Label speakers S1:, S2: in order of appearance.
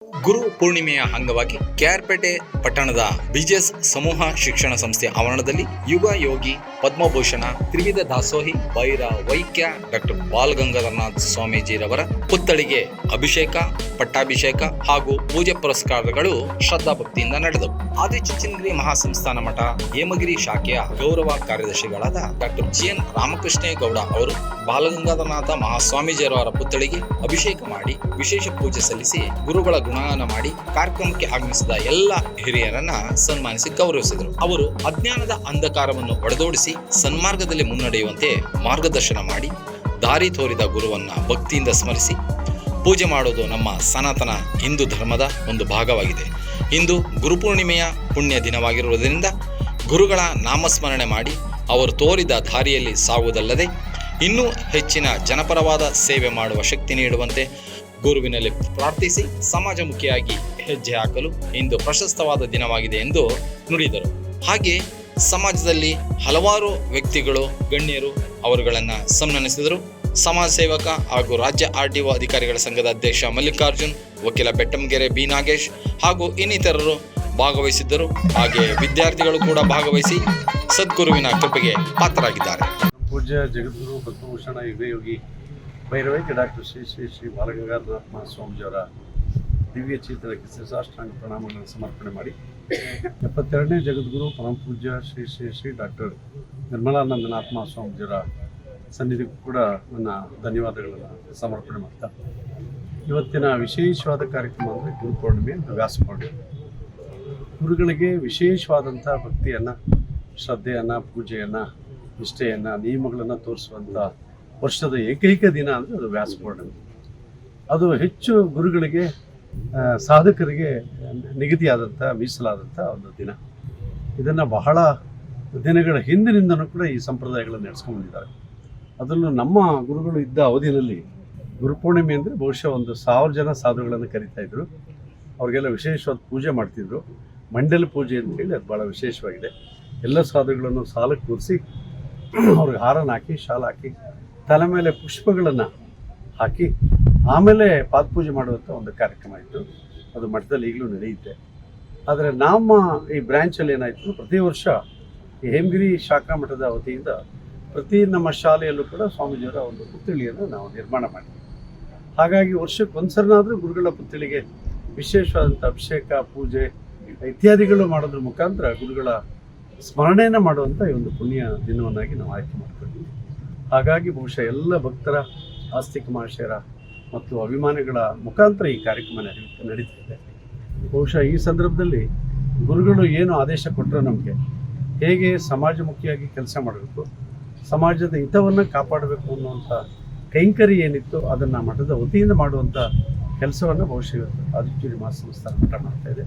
S1: ಗುರು ಪೂರ್ಣಿಮೆಯ ಅಂಗವಾಗಿ ಕೆಆರ್ಪೇಟೆ ಪಟ್ಟಣದ ಬಿಜೆಎಸ್ ಸಮೂಹ ಶಿಕ್ಷಣ ಸಂಸ್ಥೆ ಆವರಣದಲ್ಲಿ ಯುಗ ಯೋಗಿ ಪದ್ಮಭೂಷಣ ತ್ರಿವಿಧ ದಾಸೋಹಿ ಬೈರ ವೈಕ್ಯ ಡಾಕ್ಟರ್ ಬಾಲಗಂಗಾಧರನಾಥ ಸ್ವಾಮೀಜಿರವರ ಪುತ್ಥಳಿಗೆ ಅಭಿಷೇಕ, ಪಟ್ಟಾಭಿಷೇಕ ಹಾಗೂ ಪೂಜೆ ಪುರಸ್ಕಾರಗಳು ಶ್ರದ್ಧಾಭಕ್ತಿಯಿಂದ ನಡೆದವು. ಆದಿಚುಂಚನಗಿರಿ ಮಹಾಸಂಸ್ಥಾನ ಮಠ ಹೇಮಗಿರಿ ಶಾಖೆಯ ಗೌರವ ಕಾರ್ಯದರ್ಶಿಗಳಾದ ಡಾಕ್ಟರ್ ಜಿಎನ್ ರಾಮಕೃಷ್ಣೇಗೌಡ ಅವರು ಬಾಲಗಂಗಾಧರನಾಥ ಮಹಾಸ್ವಾಮೀಜಿಯವರ ಪುತ್ಥಳಿಗೆ ಅಭಿಷೇಕ ಮಾಡಿ ವಿಶೇಷ ಪೂಜೆ ಸಲ್ಲಿಸಿ ಗುರುಗಳ ಗುಣಗಾನ ಮಾಡಿ ಕಾರ್ಯಕ್ರಮಕ್ಕೆ ಆಗಮಿಸಿದ ಎಲ್ಲ ಹಿರಿಯರನ್ನ ಸನ್ಮಾನಿಸಿ ಗೌರವಿಸಿದರು. ಅವರು ಅಜ್ಞಾನದ ಅಂಧಕಾರವನ್ನು ಒಡೆದೋಡಿಸಿ ಸನ್ಮಾರ್ಗದಲ್ಲಿ ಮುನ್ನಡೆಯುವಂತೆ ಮಾರ್ಗದರ್ಶನ ಮಾಡಿ ದಾರಿ ತೋರಿದ ಗುರುವನ್ನ ಭಕ್ತಿಯಿಂದ ಸ್ಮರಿಸಿ ಪೂಜೆ ಮಾಡುವುದು ನಮ್ಮ ಸನಾತನ ಹಿಂದೂ ಧರ್ಮದ ಒಂದು ಭಾಗವಾಗಿದೆ. ಇಂದು ಗುರುಪೂರ್ಣಿಮೆಯ ಪುಣ್ಯ ದಿನವಾಗಿರುವುದರಿಂದ ಗುರುಗಳ ನಾಮಸ್ಮರಣೆ ಮಾಡಿ ಅವರು ತೋರಿದ ದಾರಿಯಲ್ಲಿ ಸಾಗುವುದಲ್ಲದೆ ಇನ್ನೂ ಹೆಚ್ಚಿನ ಜನಪರವಾದ ಸೇವೆ ಮಾಡುವ ಶಕ್ತಿ ನೀಡುವಂತೆ ಗುರುವಿನಲ್ಲಿ ಪ್ರಾರ್ಥಿಸಿ ಸಮಾಜಮುಖಿಯಾಗಿ ಹೆಜ್ಜೆ ಹಾಕಲು ಇಂದು ಪ್ರಶಸ್ತವಾದ ದಿನವಾಗಿದೆ ಎಂದು ನುಡಿದರು. ಹಾಗೆ ಸಮಾಜದಲ್ಲಿ ಹಲವಾರು ವ್ಯಕ್ತಿಗಳು ಗಣ್ಯರು ಅವರುಗಳನ್ನು ಸನ್ಮಾನಿಸಿದರು. ಸಮಾಜ ಸೇವಕ ಹಾಗೂ ರಾಜ್ಯ RTO ಅಧಿಕಾರಿಗಳ ಸಂಘದ ಅಧ್ಯಕ್ಷ ಮಲ್ಲಿಕಾರ್ಜುನ್, ವಕೀಲ ಬೆಟ್ಟಂಗೆರೆ ಬಿ ನಾಗೇಶ್ ಹಾಗೂ ಇನ್ನಿತರರು ಭಾಗವಹಿಸಿದ್ದರು. ಹಾಗೆ ವಿದ್ಯಾರ್ಥಿಗಳು ಕೂಡ ಭಾಗವಹಿಸಿ ಸದ್ಗುರುವಿನ ಕೃಪೆಗೆ ಪಾತ್ರರಾಗಿದ್ದಾರೆ.
S2: ಪೂಜ್ಯ ಜಗದ್ಗುರು ಪದ್ಮಭೂಷಣ ಯುಗ ಯೋಗಿ ಭೈರವೈಕ್ಯ ಡಾಕ್ಟರ್ ಶ್ರೀ ಶ್ರೀ ಶ್ರೀ ಬಾಲಗಂಗಾಧರನಾಥ ಮಹಾಸ್ವಾಮೀಜಿಯವರ ದಿವ್ಯ ಚೇತನಕ್ಕೆ ಶಿರಸಾಷ್ಟಾಂಗ ಪ್ರಣಾಮಗಳನ್ನು ಸಮರ್ಪಣೆ ಮಾಡಿ 72ನೇ ಜಗದ್ಗುರು ಪರಮ ಪೂಜ್ಯ ಶ್ರೀ ಶ್ರೀ ಶ್ರೀ ಡಾಕ್ಟರ್ ನಿರ್ಮಲಾನಂದನಾಥ ಮಹಾಸ್ವಾಮೀಜಿಯವರ ಸನ್ನಿಧಿಗೂ ಕೂಡ ನನ್ನ ಧನ್ಯವಾದಗಳನ್ನು ಸಮರ್ಪಣೆ ಮಾಡ್ತಾ ಇವತ್ತಿನ ವಿಶೇಷವಾದ ಕಾರ್ಯಕ್ರಮ ಅಂದರೆ ಗುರುಪೂರ್ಣಿಮೆ, ವ್ಯಾಸಪೂರ್ಣಿಮೆ. ಗುರುಗಳಿಗೆ ವಿಶೇಷವಾದಂಥ ಭಕ್ತಿಯನ್ನು, ಶ್ರದ್ಧೆಯನ್ನು, ಪೂಜೆಯನ್ನು, ನಿಷ್ಠೆಯನ್ನು, ನಿಯಮಗಳನ್ನು ತೋರಿಸುವಂಥ ವರ್ಷದ ಏಕೈಕ ದಿನ ಅಂದರೆ ಅದು ವ್ಯಾಸಪೂರ್ಣಿಮೆ. ಅದು ಹೆಚ್ಚು ಗುರುಗಳಿಗೆ, ಸಾಧಕರಿಗೆ ನಿಗದಿಯಾದಂಥ ಮೀಸಲಾದಂಥ ಒಂದು ದಿನ. ಇದನ್ನು ಬಹಳ ದಿನಗಳ ಹಿಂದಿನಿಂದನೂ ಕೂಡ ಈ ಸಂಪ್ರದಾಯಗಳನ್ನು ನಡೆಸ್ಕೊಂಡು ಬಂದಿದ್ದಾರೆ. ಅದರಲ್ಲೂ ನಮ್ಮ ಗುರುಗಳು ಇದ್ದ ಅವಧಿಯಲ್ಲಿ ಗುರುಪೂರ್ಣಿಮೆ ಅಂದರೆ ಬಹುಶಃ 1,000 ಜನ ಸಾಧುಗಳನ್ನು ಕರೀತಾ ಇದ್ರು. ಅವ್ರಿಗೆಲ್ಲ ವಿಶೇಷವಾದ ಪೂಜೆ ಮಾಡ್ತಿದ್ರು. ಮಂಡಲ ಪೂಜೆ ಅಂತೇಳಿ ಅದು ಭಾಳ ವಿಶೇಷವಾಗಿದೆ. ಎಲ್ಲ ಸಾಧುಗಳನ್ನು ಸಾಲಕ್ಕೆ ಕೂರಿಸಿ ಅವ್ರಿಗೆ ಹಾರನ ಹಾಕಿ, ಶಾಲ ಹಾಕಿ, ತಲೆ ಮೇಲೆ ಪುಷ್ಪಗಳನ್ನು ಹಾಕಿ ಆಮೇಲೆ ಪಾದಪೂಜೆ ಮಾಡುವಂಥ ಒಂದು ಕಾರ್ಯಕ್ರಮ ಇತ್ತು. ಅದು ಮಠದಲ್ಲಿ ಈಗಲೂ ನಡೆಯುತ್ತೆ. ಆದರೆ ನಮ್ಮ ಈ ಬ್ರ್ಯಾಂಚಲ್ಲಿ ಏನಾಯಿತು, ಪ್ರತಿ ವರ್ಷ ಈ ಹೇಮಗಿರಿ ಶಾಖಾ ಮಠದ ವತಿಯಿಂದ ಪ್ರತಿ ನಮ್ಮ ಶಾಲೆಯಲ್ಲೂ ಕೂಡ ಸ್ವಾಮೀಜಿಯವರ ಒಂದು ಪುತ್ಥಳಿಯನ್ನು ನಾವು ನಿರ್ಮಾಣ ಮಾಡಿದ್ವಿ. ಹಾಗಾಗಿ ವರ್ಷಕ್ಕೆ ಒಂದ್ಸರಿನಾದರೂ ಗುರುಗಳ ಪುತ್ಥಳಿಗೆ ವಿಶೇಷವಾದಂಥ ಅಭಿಷೇಕ, ಪೂಜೆ ಇತ್ಯಾದಿಗಳು ಮಾಡೋದ್ರ ಮುಖಾಂತರ ಗುರುಗಳ ಸ್ಮರಣೆಯನ್ನು ಮಾಡುವಂಥ ಈ ಒಂದು ಪುಣ್ಯ ದಿನವನ್ನಾಗಿ ನಾವು ಆಯ್ಕೆ ಮಾಡ್ಕೊಂಡಿದ್ವಿ. ಹಾಗಾಗಿ ಬಹುಶಃ ಎಲ್ಲ ಭಕ್ತರ, ಆಸ್ತಿಕ ಮಹಾಶಯರ ಮತ್ತು ಅಭಿಮಾನಿಗಳ ಮುಖಾಂತರ ಈ ಕಾರ್ಯಕ್ರಮ ನಡೀತಿದೆ. ಬಹುಶಃ ಈ ಸಂದರ್ಭದಲ್ಲಿ ಗುರುಗಳು ಏನು ಆದೇಶ ಕೊಟ್ಟರು, ನಮಗೆ ಹೇಗೆ ಸಮಾಜಮುಖಿಯಾಗಿ ಕೆಲಸ ಮಾಡಬೇಕು, ಸಮಾಜದ ಹಿತವನ್ನು ಕಾಪಾಡಬೇಕು ಅನ್ನುವಂಥ ಕೈಂಕರ್ಯ ಏನಿತ್ತು ಅದನ್ನು ಮಠದ ವತಿಯಿಂದ ಮಾಡುವಂಥ ಕೆಲಸವನ್ನು ಬಹುಶಃ ಆದಿಚುಂಚನಗಿರಿ ಮಹಾಸಂಸ್ಥಾನ ಮಠ ಮಾಡ್ತಾ ಇದೆ.